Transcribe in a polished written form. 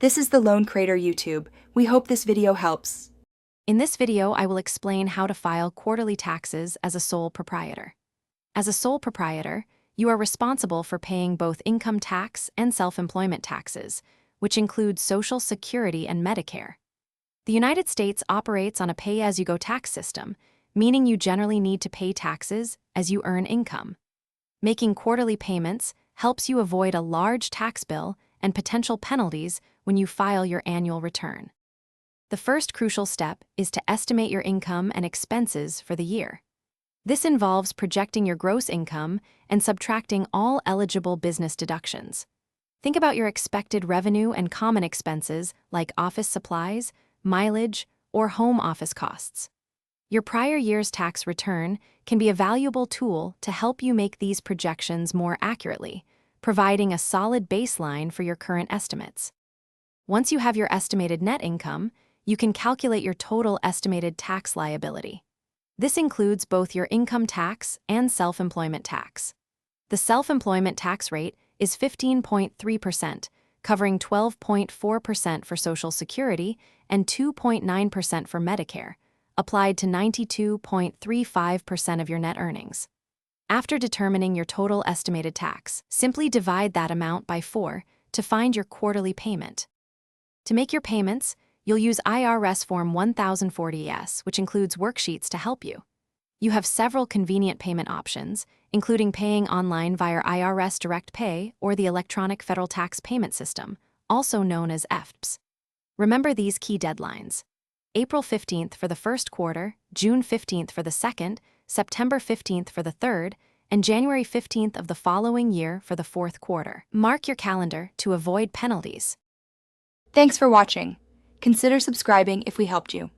This is the Loan Creator YouTube. We hope this video helps. In this video, I will explain how to file quarterly taxes as a sole proprietor. As a sole proprietor, you are responsible for paying both income tax and self-employment taxes, which include Social Security and Medicare. The United States operates on a pay-as-you-go tax system, meaning you generally need to pay taxes as you earn income. Making quarterly payments helps you avoid a large tax bill and potential penalties when you file your annual return. The first crucial step is to estimate your income and expenses for the year. This involves projecting your gross income and subtracting all eligible business deductions. Think about your expected revenue and common expenses like office supplies, mileage, or home office costs. Your prior year's tax return can be a valuable tool to help you make these projections more accurately, providing a solid baseline for your current estimates. Once you have your estimated net income, you can calculate your total estimated tax liability. This includes both your income tax and self-employment tax. The self-employment tax rate is 15.3%, covering 12.4% for Social Security and 2.9% for Medicare, applied to 92.35% of your net earnings. After determining your total estimated tax, simply divide that amount by 4 to find your quarterly payment. To make your payments, you'll use IRS Form 1040-S, which includes worksheets to help you. You have several convenient payment options, including paying online via IRS Direct Pay or the Electronic Federal Tax Payment System, also known as EFTPS. Remember these key deadlines: April 15th for the first quarter, June 15th for the second, September 15th for the third, and January 15th of the following year for the fourth quarter. Mark your calendar to avoid penalties. Thanks for watching. Consider subscribing if we helped you.